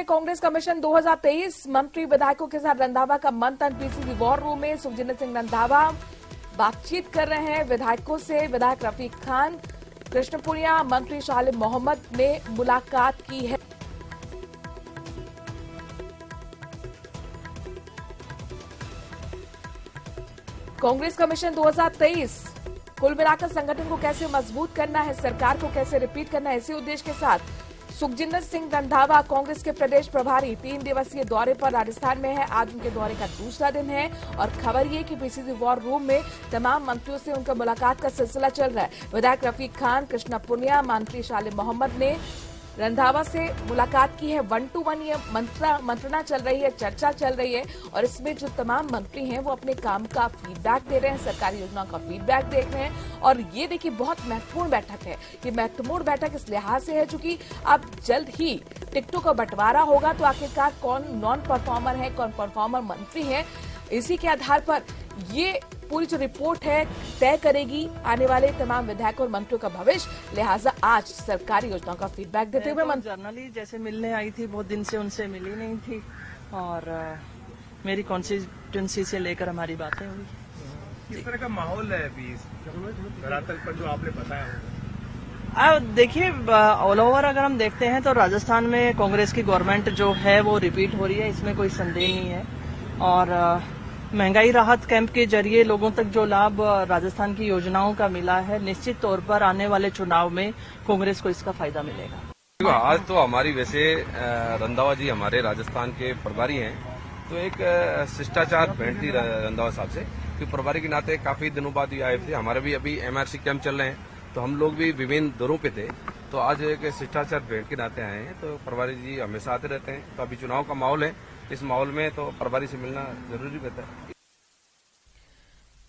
Congress commission 2023 मंत्री विधायकों के साथ रंधावा का मंथन पीसीसी वॉर रूम में। सुखजिंदर सिंह रंधावा बातचीत कर रहे हैं विधायकों से। विधायक रफीक खान, कृष्णपुनिया, मंत्री शालिम मोहम्मद ने मुलाकात की है। कांग्रेस कमीशन 2023 कुल मिलाकर संगठन को कैसे मजबूत करना है, सरकार को कैसे रिपीट करना है, इसी उद्देश्य के साथ सुखजिंदर सिंह रंधावा कांग्रेस के प्रदेश प्रभारी 3 दिवसीय दौरे पर राजस्थान में है। आज उनके दौरे का दूसरा दिन है और खबर ये कि पीसीसी वॉर रूम में तमाम मंत्रियों से उनका मुलाकात का सिलसिला चल रहा है। विधायक रफीक खान, कृष्णपुनिया, मंत्री शालिम मोहम्मद ने रंधावा से मुलाकात की है। 1-to-1 ये मंत्रणा चल रही है, चर्चा चल रही है और इसमें जो तमाम मंत्री हैं वो अपने काम का फीडबैक दे रहे हैं, सरकारी योजनाओं का फीडबैक देख रहे हैं। और ये देखिए बहुत महत्वपूर्ण बैठक है। ये महत्वपूर्ण बैठक इस लिहाज से है चूंकि अब जल्द ही टिकटों का बंटवारा होगा, तो आखिरकार कौन नॉन परफॉर्मर है, कौन परफॉर्मर मंत्री है, इसी के आधार पर ये पूरी जो रिपोर्ट है तय करेगी आने वाले तमाम विधायकों और मंत्रियों का भविष्य। लिहाजा आज सरकारी योजनाओं का फीडबैक देते हुए जर्नली जैसे मिलने आई थी, बहुत दिन से उनसे मिली नहीं थी और मेरी कॉन्स्टिट्यूंसी से लेकर हमारी बातें हुई। किस तरह का माहौल है अभी धरातल पर जो आपने बताया? देखिए, ऑल ओवर अगर हम देखते हैं तो राजस्थान में कांग्रेस की गवर्नमेंट जो है वो रिपीट हो रही है, इसमें कोई संदेह नहीं है। और महंगाई राहत कैंप के जरिए लोगों तक जो लाभ राजस्थान की योजनाओं का मिला है, निश्चित तौर पर आने वाले चुनाव में कांग्रेस को इसका फायदा मिलेगा। आज तो हमारी वैसे रंधावा जी हमारे राजस्थान के प्रभारी हैं, तो एक शिष्टाचार भेंट थी रंधावा साहब से कि प्रभारी के नाते काफी दिनों बाद ये आए थे। हमारे भी अभी एमआरसी कैंप चल रहे हैं, तो हम लोग भी विभिन्न दौरों पे थे, तो आज एक शिष्टाचार भेंट के नाते आए हैं। तो प्रभारी जी हमेशा आते रहते हैं, तो अभी चुनाव का माहौल है, इस माहौल में तो प्रभारी से मिलना जरूरी रहता है।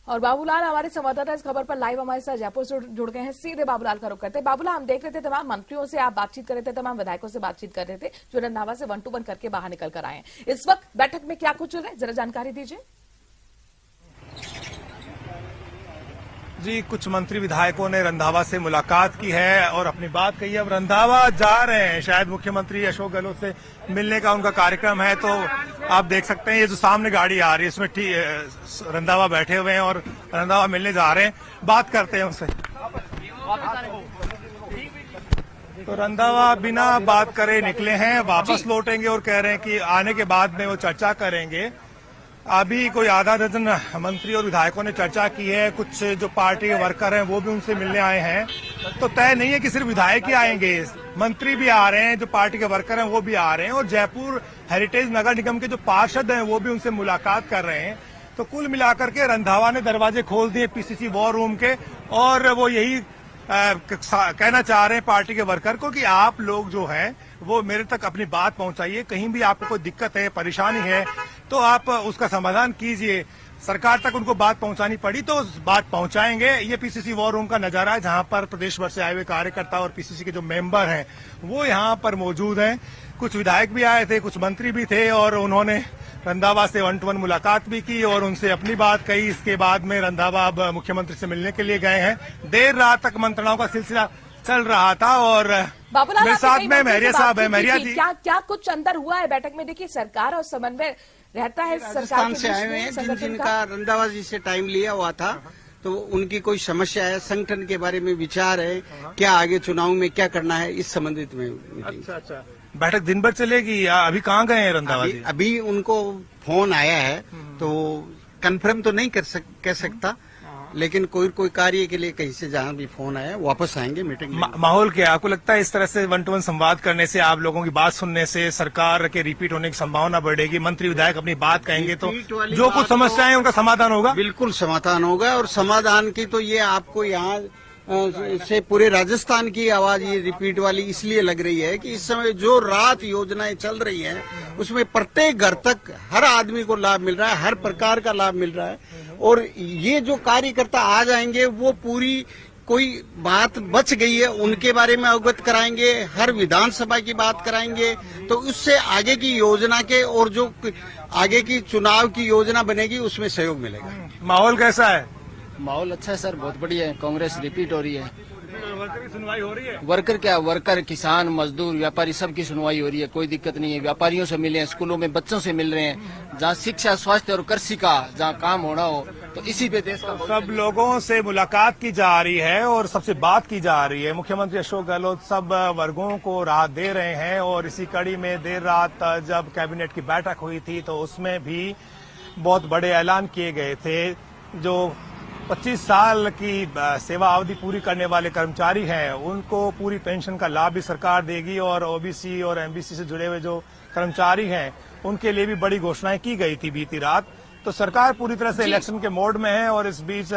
और बाबूलाल हमारे संवाददाता इस खबर पर लाइव हमारे साथ जयपुर से जुड़ गए हैं। सीधे बाबूलाल का रुख करते हैं। बाबूलाल, हम देख रहे थे तमाम मंत्रियों से आप बातचीत कर रहे थे, तमाम विधायकों से बातचीत कर रहे थे जो रंधावा से 1-to-1 करके बाहर निकल कर आए हैं। इस वक्त बैठक में क्या कुछ चल रहा है, जरा जानकारी दीजिए। जी, कुछ मंत्री विधायकों ने रंधावा से मुलाकात की है और अपनी बात कही है। अब रंधावा जा रहे हैं, शायद मुख्यमंत्री अशोक गहलोत से मिलने का उनका कार्यक्रम है। तो आप देख सकते हैं ये जो सामने गाड़ी आ रही है इसमें रंधावा बैठे हुए हैं और रंधावा मिलने जा रहे हैं। बात करते हैं उनसे। तो रंधावा बिना बात करे निकले हैं, वापस लौटेंगे और कह रहे हैं कि आने के बाद में वो चर्चा करेंगे। अभी कोई आधा दर्जन मंत्री और विधायकों ने चर्चा की है, कुछ जो पार्टी के वर्कर हैं वो भी उनसे मिलने आए हैं। तो तय नहीं है कि सिर्फ विधायक ही आएंगे, मंत्री भी आ रहे हैं, जो पार्टी के वर्कर हैं वो भी आ रहे हैं और जयपुर हेरिटेज नगर निगम के जो पार्षद हैं वो भी उनसे मुलाकात कर रहे हैं। तो कुल मिलाकर के रंधावा ने दरवाजे खोल दिए पीसीसी वॉर रूम के और वो यही कहना चाह रहे हैं पार्टी के वर्कर को कि आप लोग जो है वो मेरे तक अपनी बात पहुंचाइए। कहीं भी आपको कोई दिक्कत है, परेशानी है तो आप उसका समाधान कीजिए। सरकार तक उनको बात पहुंचानी पड़ी तो बात पहुंचाएंगे। ये पीसीसी वॉर रूम का नजारा है जहां पर प्रदेश भर से आए हुए कार्यकर्ता और पीसीसी के जो मेंबर हैं वो यहां पर मौजूद हैं। कुछ विधायक भी आए थे, कुछ मंत्री भी थे और उन्होंने रंधावा से 1-to-1 मुलाकात भी की और उनसे अपनी बात कही। इसके बाद में रंधावा अब मुख्यमंत्री से मिलने के लिए गए हैं। देर रात तक मंत्रणाओं का सिलसिला चल रहा था और मेरे साथ में महरिया साहब है। महरिया जी, क्या कुछ अंदर हुआ है बैठक में? देखिए, सरकार और समन्वय रहता है राजस्थान से आए हुए हैं, जिनका रंधावा जी से टाइम लिया हुआ था, तो उनकी कोई समस्या है, संगठन के बारे में विचार है, क्या आगे चुनाव में क्या करना है, इस संबंधित में। अच्छा, बैठक दिन भर चलेगी या अभी कहाँ गए हैं रंधावा जी? अभी उनको फोन आया है तो कंफर्म तो नहीं कह सकता, लेकिन कोई कार्य के लिए कहीं से जहाँ भी फोन आया वापस आएंगे मीटिंग। माहौल क्या आपको लगता है इस तरह से 1-to-1 संवाद करने से, आप लोगों की बात सुनने से सरकार के रिपीट होने की संभावना बढ़ेगी? मंत्री विधायक अपनी बात कहेंगे तो जो कुछ समस्याएं उनका समाधान होगा? बिल्कुल समाधान होगा और समाधान की तो ये आपको यहाँ से पूरे राजस्थान की आवाज ये रिपीट वाली इसलिए लग रही है कि इस समय जो रात योजनाएं चल रही हैं उसमें प्रत्येक घर तक हर आदमी को लाभ मिल रहा है, हर प्रकार का लाभ मिल रहा है। और ये जो कार्यकर्ता आ जाएंगे वो पूरी कोई बात बच गई है उनके बारे में अवगत कराएंगे, हर विधानसभा की बात कराएंगे, तो उससे आगे की योजना के और जो आगे की चुनाव की योजना बनेगी उसमें सहयोग मिलेगा। माहौल कैसा है? माहौल अच्छा है सर, बहुत बढ़िया है। कांग्रेस रिपीट हो रही है। वर्कर की सुनवाई हो रही है? वर्कर क्या, वर्कर, किसान, मजदूर, व्यापारी सबकी सुनवाई हो रही है, कोई दिक्कत नहीं है। व्यापारियों से मिले हैं, स्कूलों में बच्चों से मिल रहे हैं, जहाँ शिक्षा, स्वास्थ्य और कृषि का जहाँ काम होना हो, तो इसी पे देश का सब लोगों से मुलाकात की जा रही है और सबसे बात की जा रही है। मुख्यमंत्री अशोक गहलोत सब वर्गों को राहत दे रहे हैं और इसी कड़ी में देर रात जब कैबिनेट की बैठक हुई थी तो उसमें भी बहुत बड़े ऐलान किए गए थे। जो 25 साल की सेवा अवधि पूरी करने वाले कर्मचारी हैं उनको पूरी पेंशन का लाभ भी सरकार देगी और ओबीसी और एमबीसी से जुड़े हुए जो कर्मचारी हैं उनके लिए भी बड़ी घोषणाएं की गई थी बीती रात। तो सरकार पूरी तरह से इलेक्शन के मोड में है और इस बीच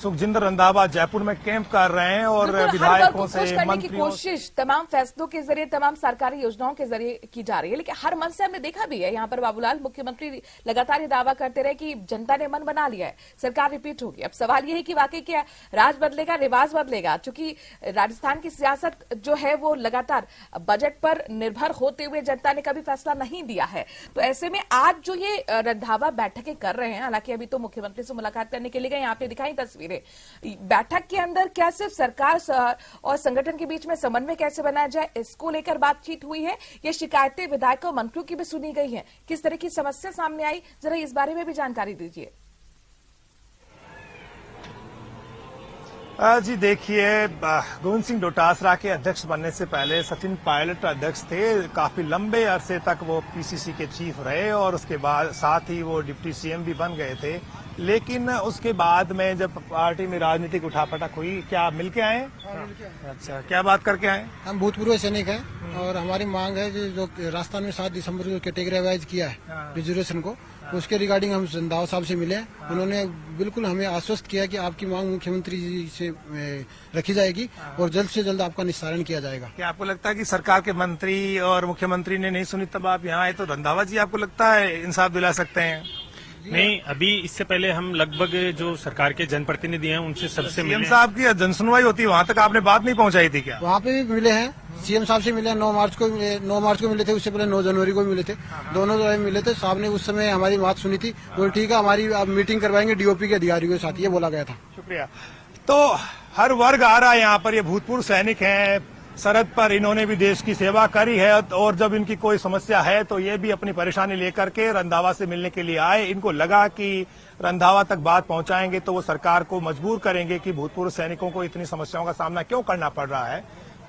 सुखजिंदर रंधावा जयपुर में कैंप कर रहे हैं और विधायकों से, मंत्रियों कोशिश तमाम फैसलों के जरिए, तमाम सरकारी योजनाओं के जरिए की जा रही है। लेकिन हर मन से हमने देखा भी है, यहाँ पर बाबूलाल मुख्यमंत्री लगातार ये दावा करते रहे कि जनता ने मन बना लिया है, सरकार रिपीट होगी। अब सवाल ये है कि वाकई क्या राज बदलेगा, रिवाज बदलेगा? चूंकि राजस्थान की सियासत जो है वो लगातार बजट पर निर्भर होते हुए जनता ने कभी फैसला नहीं दिया है। तो ऐसे में आज जो ये रंधावा बैठकें कर रहे हैं, हालांकि अभी तो मुख्यमंत्री से मुलाकात करने के लिए गए, यहाँ पे दिखाई तस्वीर बैठक के अंदर क्या सिर्फ सरकार और संगठन के बीच में समन्वय कैसे बनाया जाए, इसको लेकर बातचीत हुई है। ये शिकायतें विधायकों, मंत्रियों की भी सुनी गई हैं। किस तरह की समस्या सामने आई, जरा इस बारे में भी जानकारी दीजिए। जी देखिए, गोविंद सिंह डोटासरा के अध्यक्ष बनने से पहले सचिन पायलट अध्यक्ष थे। काफी लंबे अरसे तक वो पीसीसी के चीफ रहे और उसके बाद साथ ही वो डिप्टी सीएम भी बन गए थे। लेकिन उसके बाद में जब पार्टी में राजनीतिक उठापटक हुई, क्या मिलके आए? अच्छा, क्या बात करके आए? हम भूतपूर्व सैनिक हैं और हमारी मांग है कि जो राजस्थान में 7 दिसंबर को कैटेगराइज किया है रिजर्वेशन को, उसके रिगार्डिंग हम रंधावा साहब से मिले। उन्होंने बिल्कुल हमें आश्वस्त किया कि आपकी मांग मुख्यमंत्री जी से रखी जाएगी और जल्द से जल्द आपका निस्तारण किया जाएगा। क्या आपको लगता है कि सरकार के मंत्री और मुख्यमंत्री ने नहीं सुनी तब आप यहाँ आए? तो रंधावा जी आपको लगता है इंसाफ दिला सकते हैं? नहीं, अभी इससे पहले हम लगभग जो सरकार के जनप्रतिनिधि हैं उनसे सबसे सीएम मिले। साहब की जनसुनवाई होती है, वहाँ तक आपने बात नहीं पहुँचाई थी क्या? वहाँ पे भी मिले हैं, सीएम साहब से मिले, 9 मार्च को मिले थे, उससे पहले 9 जनवरी को भी मिले थे। दोनों जगह मिले थे। साहब ने उस समय हमारी बात सुनी थी, बोले ठीक है हमारी आप मीटिंग करवाएंगे डीओपी के अधिकारियों के साथ, ये बोला गया था। शुक्रिया। तो हर वर्ग आ रहा है यहाँ पर। ये भूतपूर्व सैनिक हैं, सरहद पर इन्होंने भी देश की सेवा करी है और जब इनकी कोई समस्या है तो ये भी अपनी परेशानी लेकर के रंधावा से मिलने के लिए आए। इनको लगा कि रंधावा तक बात पहुंचाएंगे तो वो सरकार को मजबूर करेंगे कि भूतपूर्व सैनिकों को इतनी समस्याओं का सामना क्यों करना पड़ रहा है।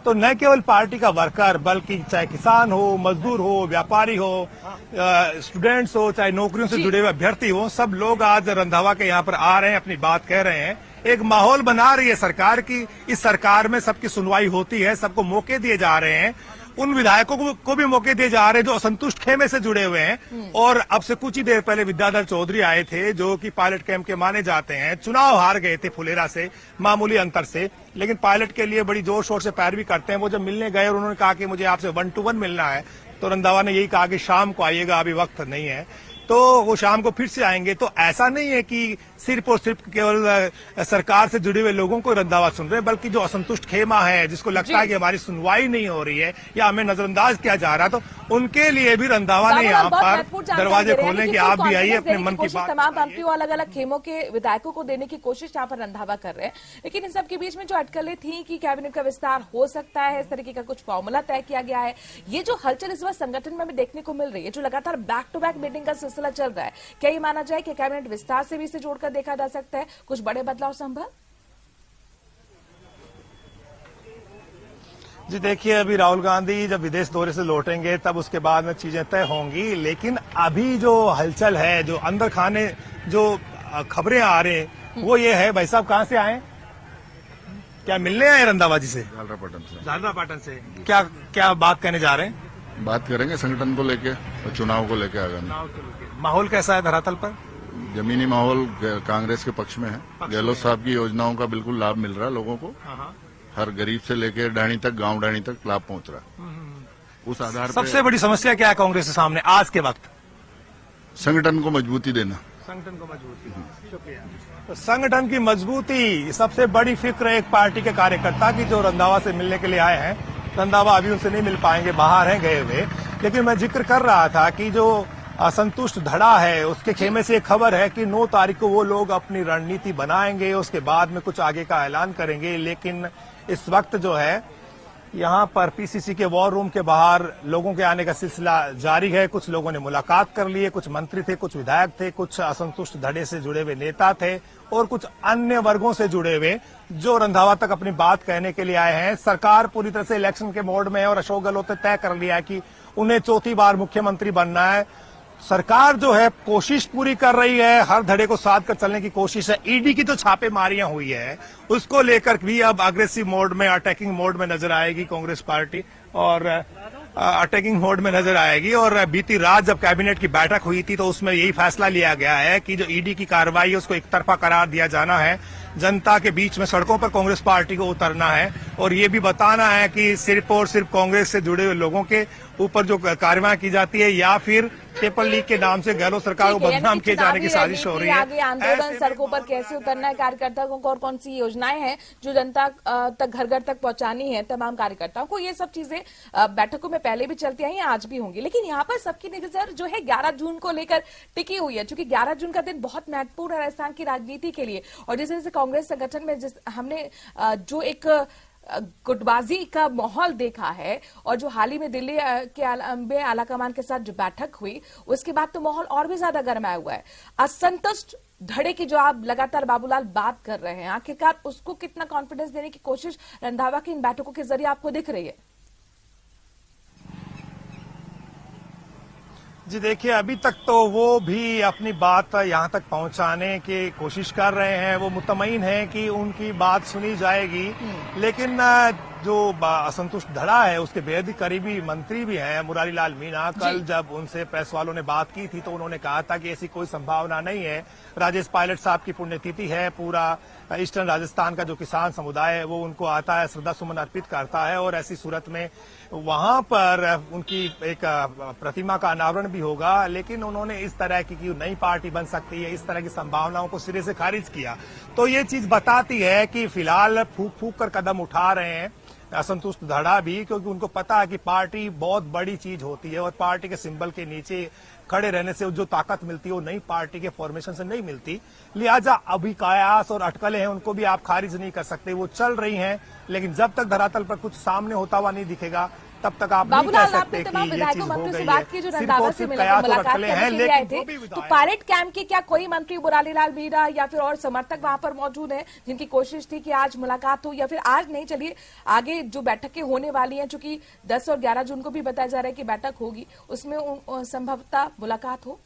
तो न केवल पार्टी का वर्कर बल्कि चाहे किसान हो, मजदूर हो, व्यापारी हो, स्टूडेंट्स हो, चाहे नौकरियों से जुड़े हुए अभ्यर्थी हो, सब लोग आज रंधावा के यहाँ पर आ रहे हैं, अपनी बात कह रहे हैं। एक माहौल बना रही है सरकार की, इस सरकार में सबकी सुनवाई होती है, सबको मौके दिए जा रहे हैं। उन विधायकों को भी मौके दिए जा रहे हैं जो असंतुष्ट खेमे से जुड़े हुए हैं। और अब से कुछ ही देर पहले विद्याधर चौधरी आए थे जो कि पायलट कैंप के माने जाते हैं। चुनाव हार गए थे फुलेरा से मामूली अंतर से, लेकिन पायलट के लिए बड़ी जोर शोर से पैरवी करते हैं। वो जब मिलने गए और उन्होंने कहा कि मुझे आपसे 1 to 1 मिलना है, तो रंधावा ने यही कहा कि शाम को आइएगा, अभी वक्त नहीं है। तो वो शाम को फिर से आएंगे। तो ऐसा नहीं है कि सिर्फ और सिर्फ केवल सरकार से जुड़े हुए लोगों को रंधावा सुन रहे हैं, बल्कि जो असंतुष्ट खेमा है, जिसको लगता है कि हमारी सुनवाई नहीं हो रही है या हमें नजरअंदाज किया जा रहा है, तो उनके लिए भी रंधावा ने यहाँ पर दरवाजे खोले कि आप भी आइए, अपने मन की बात। तमाम मंत्रियों अलग अलग खेमों के विधायकों को देने की कोशिश यहाँ पर रंधावा कर रहे हैं। लेकिन इन सब के बीच में जो अटकलें थी कि कैबिनेट का विस्तार हो सकता है, इस तरीके का कुछ फॉर्मूला तय किया गया है, ये जो हलचल इस वक्त संगठन में भी देखने को मिल रही है, जो लगातार बैक टू बैक मीटिंग का सिलसिला चल रहा है, क्या ये माना जाए कि कैबिनेट विस्तार से भी इसे जोड़कर देखा जा सकता है? कुछ बड़े बदलाव संभव? जी देखिए, अभी राहुल गांधी जब विदेश दौरे से लौटेंगे तब उसके बाद में चीजें तय होंगी। लेकिन अभी जो हलचल है, जो अंदर खाने जो खबरें आ रहे हैं, वो ये है। भाई साहब कहां से आए? क्या मिलने आए रंधावा जी से? झालरापाटन से। क्या बात कहने जा रहे हैं? बात करेंगे संगठन को लेके और चुनाव को लेके आगामी। माहौल कैसा है धरातल पर? जमीनी माहौल कांग्रेस के पक्ष में है। गहलोत साहब की योजनाओं का बिल्कुल लाभ मिल रहा है लोगों को। हर गरीब से लेकर डाणी तक, गांव डाणी तक लाभ पहुंच रहा है। उस आधार पर सबसे बड़ी समस्या क्या है कांग्रेस के सामने आज के वक्त? संगठन को मजबूती देना। संगठन को मजबूती। शुक्रिया। तो संगठन की मजबूती सबसे बड़ी फिक्र एक पार्टी के कार्यकर्ता की जो रंधावा से मिलने के लिए आए हैं। रंधावा अभी उनसे नहीं मिल पाएंगे, बाहर हैं गए हुए। लेकिन मैं जिक्र कर रहा था कि जो असंतुष्ट धड़ा है, उसके खेमे से खबर है कि 9 तारीख को वो लोग अपनी रणनीति बनाएंगे, उसके बाद में कुछ आगे का ऐलान करेंगे। लेकिन इस वक्त जो है यहां पर पीसीसी के वॉर रूम के बाहर लोगों के आने का सिलसिला जारी है। कुछ लोगों ने मुलाकात कर ली है, कुछ मंत्री थे, कुछ विधायक थे, कुछ असंतुष्ट धड़े से जुड़े हुए नेता थे और कुछ अन्य वर्गों से जुड़े हुए जो रंधावा तक अपनी बात कहने के लिए आए हैं। सरकार पूरी तरह से इलेक्शन के मोड में है और अशोक गहलोत ने तय कर लिया है कि उन्हें चौथी बार मुख्यमंत्री बनना है। सरकार जो है कोशिश पूरी कर रही है, हर धड़े को साध कर चलने की कोशिश है। ईडी की जो छापेमारियां हुई है उसको लेकर भी अब अग्रेसिव मोड में, अटैकिंग मोड में नजर आएगी कांग्रेस पार्टी और अटैकिंग मोड में नजर आएगी। और बीती रात जब कैबिनेट की बैठक हुई थी तो उसमें यही फैसला लिया गया है कि जो ईडी की कार्रवाई है उसको एक तरफा करार दिया जाना है। जनता के बीच में सड़कों पर कांग्रेस पार्टी को उतरना है और ये भी बताना है कि सिर्फ और सिर्फ कांग्रेस से जुड़े हुए लोगों के ऊपर जो कार्रवाई की जाती है या फिर पेपर लीक के नाम से गहलोत सरकार को बदनाम किए जाने की साजिश हो रही है। आगे आंदोलन सड़कों पर कैसे उतरना है कार्यकर्ताओं को और कौन सी योजनाएं हैं जो जनता तक घर घर तक पहुंचानी है तमाम कार्यकर्ताओं को, ये सब चीजें बैठकों में पहले भी चलती आई हैं, आज भी होंगी। लेकिन यहाँ पर सबकी नजर जो है 11 जून को लेकर टिकी हुई है, क्योंकि 11 जून का दिन बहुत महत्वपूर्ण है राजस्थान की राजनीति के लिए। और जिस तरह से कांग्रेस संगठन में हमने जो एक गुटबाजी का माहौल देखा है और जो हाल ही में दिल्ली के आलाकमान के साथ जो बैठक हुई उसके बाद तो माहौल और भी ज्यादा गरमाया हुआ है। असंतुष्ट धड़े की जो आप लगातार बाबूलाल बात कर रहे हैं, आखिरकार उसको कितना कॉन्फिडेंस देने की कोशिश रंधावा की इन बैठकों के जरिए आपको दिख रही है? जी देखिए, अभी तक तो वो भी अपनी बात यहां तक पहुंचाने की कोशिश कर रहे हैं। वो मुतमईन है कि उनकी बात सुनी जाएगी, लेकिन जो असंतुष्ट धड़ा है उसके बेहद करीबी मंत्री भी हैं मुरारी लाल मीणा। कल जब उनसे प्रेस वालों ने बात की थी तो उन्होंने कहा था कि ऐसी कोई संभावना नहीं है। राजेश पायलट साहब की पुण्यतिथि है, पूरा ईस्टर्न राजस्थान का जो किसान समुदाय है वो उनको आता है, श्रद्धा सुमन अर्पित करता है और ऐसी सूरत में वहां पर उनकी एक प्रतिमा का अनावरण भी होगा। लेकिन उन्होंने इस तरह की नई पार्टी बन सकती है, इस तरह की संभावनाओं को सिरे से खारिज किया। तो ये चीज बताती है कि फिलहाल फूक फूक कर कदम उठा रहे हैं असंतुष्ट धड़ा भी, क्योंकि उनको पता है कि पार्टी बहुत बड़ी चीज होती है और पार्टी के सिंबल के नीचे खड़े रहने से जो ताकत मिलती है वो नई पार्टी के फॉर्मेशन से नहीं मिलती। लिहाजा अभी कयास और अटकलें हैं उनको भी आप खारिज नहीं कर सकते, वो चल रही हैं। लेकिन जब तक धरातल पर कुछ सामने होता हुआ नहीं दिखेगा तब तक आप नहीं कह सकते कि ये चीज हो गई है। जो रंधावा से मुलाकात करने के लिए आए थे, तो परेड कैंप के क्या कोई मंत्री मुरारी लाल मीणा या फिर और समर्थक वहां पर मौजूद हैं जिनकी कोशिश थी कि आज मुलाकात हो, या फिर आज नहीं, चलिए आगे जो बैठकें होने वाली हैं, चूंकि 10 और 11 जून को भी बताया जा रहा है कि बैठक होगी, उसमें संभवतः मुलाकात हो?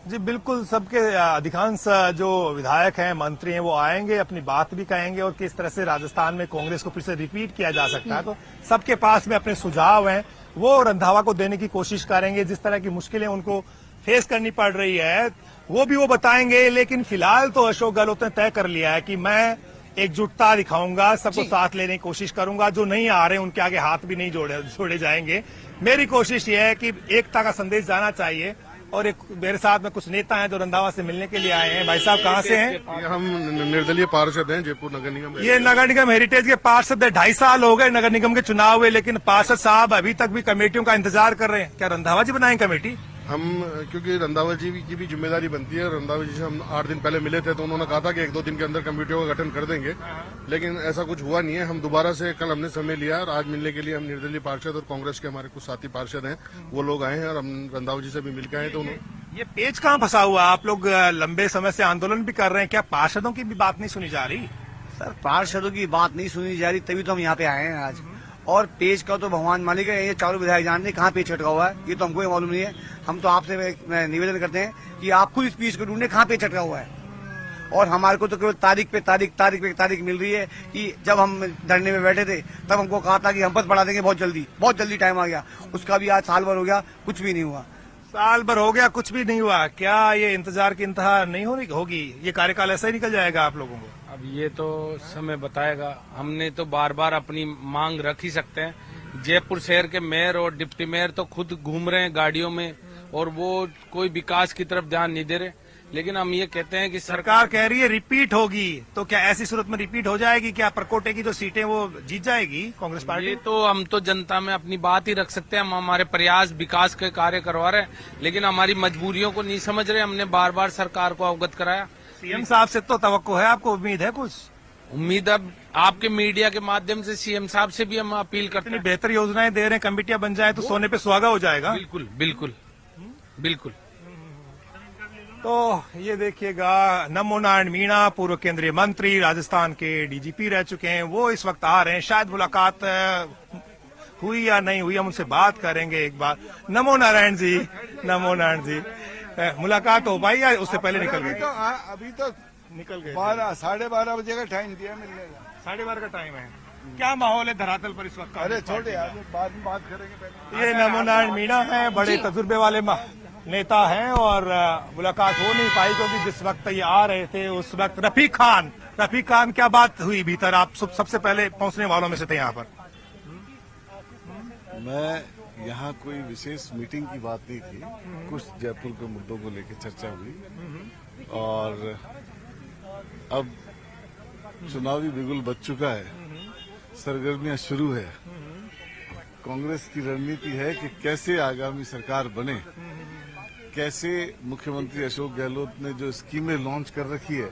जी बिल्कुल, सबके अधिकांश जो विधायक हैं, मंत्री हैं, वो आएंगे, अपनी बात भी कहेंगे और किस तरह से राजस्थान में कांग्रेस को फिर से रिपीट किया जा सकता है। तो सबके पास में अपने सुझाव हैं, वो रंधावा को देने की कोशिश करेंगे। जिस तरह की मुश्किलें उनको फेस करनी पड़ रही है वो भी वो बताएंगे। लेकिन फिलहाल तो अशोक गहलोत ने तय कर लिया है कि मैं एकजुटता दिखाऊंगा, सबको साथ लेने की कोशिश करूंगा। जो नहीं आ रहे उनके आगे हाथ भी नहीं जोड़े जाएंगे। मेरी कोशिश ये है कि एकता का संदेश जाना चाहिए। और एक मेरे साथ में कुछ नेता हैं जो रंधावा से मिलने के लिए आए हैं। भाई साहब कहाँ से हैं? हम निर्दलीय पार्षद हैं, जयपुर नगर निगम। ये नगर निगम हेरिटेज के पार्षद 2.5 साल हो गए नगर निगम के चुनाव हुए, लेकिन पार्षद साहब अभी तक भी कमेटियों का इंतजार कर रहे हैं। क्या रंधावा जी बनाएं कमेटी? हम क्योंकि रंधावा जी की भी जिम्मेदारी बनती है। रंधावा जी से हम 8 दिन पहले मिले थे तो उन्होंने कहा था कि 1-2 दिन के अंदर कमेटियों का गठन कर देंगे, लेकिन ऐसा कुछ हुआ नहीं है। हम दोबारा से कल हमने समय लिया और आज मिलने के लिए हम निर्दलीय पार्षद और कांग्रेस के हमारे कुछ साथी पार्षद हैं, वो लोग आए हैं और हम रंधावा जी से भी मिलकर आए। तो ये पेच कहाँ फंसा हुआ? आप लोग लंबे समय से आंदोलन भी कर रहे हैं, क्या पार्षदों की भी बात नहीं सुनी जा रही? सर, पार्षदों की बात नहीं सुनी जा रही, तभी तो हम यहाँ पे आए हैं आज। और पेज का तो भगवान मालिक है, ये चारों विधायक जानते कहाँ पेज छटका हुआ है, ये तो हमको मालूम नहीं है। हम तो आपसे निवेदन करते हैं कि आप खुद इस पेज को ढूंढे कहाँ पेज छटका हुआ है। और हमारे को तो केवल तारीख पे तारीख मिल रही है कि जब हम धरने में बैठे थे तब हमको कहा था कि हम पद बढ़ा देंगे बहुत जल्दी टाइम आ गया। उसका भी आज साल भर हो गया, कुछ भी नहीं हुआ। साल भर हो गया, कुछ भी नहीं हुआ। क्या ये इंतजार की इंतहा नहीं होगी? ये कार्यकाल ऐसा ही निकल जाएगा आप लोगों को? अब ये तो समय बताएगा। हमने तो बार बार अपनी मांग रख ही सकते हैं। जयपुर शहर के मेयर और डिप्टी मेयर तो खुद घूम रहे हैं गाड़ियों में और वो कोई विकास की तरफ ध्यान नहीं दे रहे। लेकिन हम ये कहते हैं कि सरकार कह रही है रिपीट होगी, तो क्या ऐसी सूरत में रिपीट हो जाएगी? क्या परकोटे की जो सीटें वो जीत जाएगी कांग्रेस पार्टी? ये तो हम तो जनता में अपनी बात ही रख सकते हैं। हम हमारे प्रयास विकास के कार्य करवा रहे हैं, लेकिन हमारी मजबूरियों को नहीं समझ रहे। हमने बार बार सरकार को अवगत कराया। सीएम साहब से तो तवक्को है, आपको उम्मीद है कुछ? उम्मीद अब आपके मीडिया के माध्यम से सीएम साहब से भी हम अपील करते इतनी हैं। बेहतर योजनाएं दे रहे हैं, कमेटियां बन जाए तो सोने पे सुहागा हो जाएगा। बिल्कुल बिल्कुल बिल्कुल। तो ये देखिएगा, नमो नारायण मीणा पूर्व केंद्रीय मंत्री, राजस्थान के डीजीपी रह चुके हैं, वो इस वक्त आ रहे हैं। शायद मुलाकात हुई या नहीं हुई, हम उनसे बात करेंगे एक बार। नमो नारायण जी, नमो नारायण जी, मुलाकात हो पाई या उससे पहले निकल गए? अभी तो निकल गए। 12:30 बजे का टाइम दिया मिलने का। 12:30 का टाइम है। क्या माहौल है धरातल पर इस वक्त? अरे छोटे यार, बाद में बात करेंगे पहले। ये नमो नारायण मीणा है, बड़े तजुर्बे वाले नेता हैं, और मुलाकात हो नहीं पाई क्योंकि जिस वक्त ये आ रहे थे उस वक्त रफीक खान क्या बात हुई भीतर? आप सबसे पहले पहुंचने वालों में से थे यहाँ पर। मैं यहाँ कोई विशेष मीटिंग की बात नहीं थी, कुछ जयपुर के मुद्दों को लेकर चर्चा हुई और अब चुनावी बिगुल बज चुका है, सरगर्मियां शुरू है। कांग्रेस की रणनीति है कि कैसे आगामी सरकार बने, कैसे मुख्यमंत्री अशोक गहलोत ने जो स्कीमें लॉन्च कर रखी है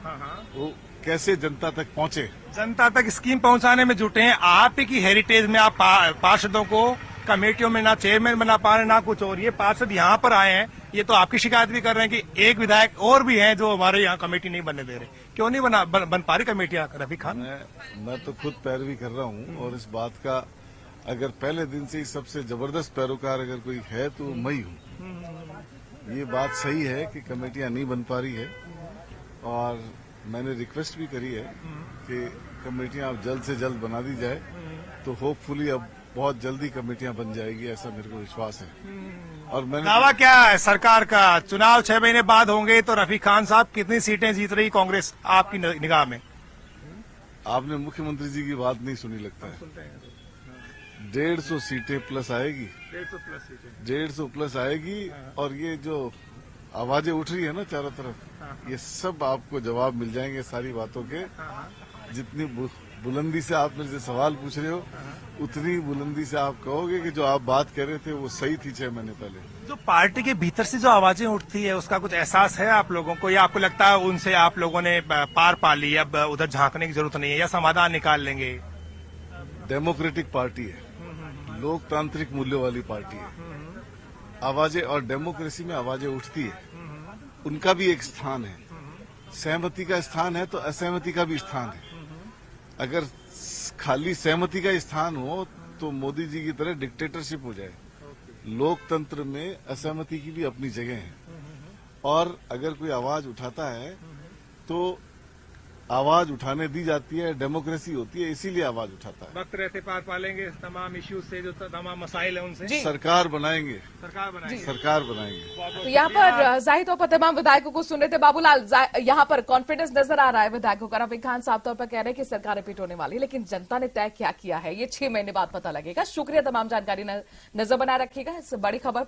वो कैसे जनता तक पहुंचे। जनता तक स्कीम पहुंचाने में जुटे हैं। आप ही की हेरिटेज में आप पार्षदों को कमेटियों में ना चेयरमैन बना पा रहे ना कुछ और। ये पार्षद यहाँ पर आए हैं, ये तो आपकी शिकायत भी कर रहे हैं कि एक विधायक और भी हैं जो हमारे यहाँ कमेटी नहीं बनने दे रहे। क्यों नहीं बन पा रही कमेटियां रफीक खान? मैं तो खुद पैरवी कर रहा हूँ और इस बात का अगर पहले दिन से ही सबसे जबरदस्त पैरोकार अगर कोई है तो मैं ही हूँ। ये बात सही है कि कमेटियां नहीं बन पा रही है और मैंने रिक्वेस्ट भी करी है कि कमेटियां अब जल्द से जल्द बना दी जाए, तो होपफुली अब बहुत जल्दी कमेटियां बन जाएगी, ऐसा मेरे को विश्वास है। और मैंने दावा क्या है सरकार का? चुनाव 6 महीने बाद होंगे, तो रफीक खान साहब कितनी सीटें जीत रही कांग्रेस आपकी निगाह में? आपने मुख्यमंत्री जी की बात नहीं सुनी लगता है। 150 सीटें प्लस आएगी, 150 प्लस आएगी। और ये जो आवाजें उठ रही है ना चारों तरफ, ये सब आपको जवाब मिल जाएंगे सारी बातों के। जितनी बुलंदी से आप मेरे से सवाल पूछ रहे हो, उतनी बुलंदी से आप कहोगे कि जो आप बात कर रहे थे वो सही थी 6 महीने पहले। जो पार्टी के भीतर से जो आवाजें उठती है उसका कुछ एहसास है आप लोगों को, या आपको लगता है उनसे आप लोगों ने पार पा ली, अब उधर झांकने की जरूरत नहीं है, या समाधान निकाल लेंगे? डेमोक्रेटिक पार्टी है, लोकतांत्रिक मूल्यों वाली पार्टी है। आवाजें और डेमोक्रेसी में आवाजें उठती है, उनका भी एक स्थान है। सहमति का स्थान है तो असहमति का भी स्थान है। अगर खाली सहमति का स्थान हो तो मोदी जी की तरह डिक्टेटरशिप हो जाए। लोकतंत्र में असहमति की भी अपनी जगह है, और अगर कोई आवाज उठाता है तो आवाज उठाने दी जाती है, डेमोक्रेसी होती है, इसीलिए आवाज उठाता है। वक्त रहते पार पालेंगे तमाम इश्यूज से, जो तमाम मसाइल है उनसे। सरकार बनाएंगे, सरकार बनाएंगे। तो यहाँ पर जाहिर तौर पर तमाम विधायकों को सुन रहे थे बाबूलाल। यहाँ पर कॉन्फिडेंस नजर आ रहा है विधायकों का। रफीक खान साफ तौर पर कह रहे हैं कि सरकार रिपीट होने वाली है, लेकिन जनता ने तय क्या किया है ये 6 महीने बाद पता लगेगा। शुक्रिया, तमाम जानकारी नजर बनाए रखिएगा इस बड़ी खबर।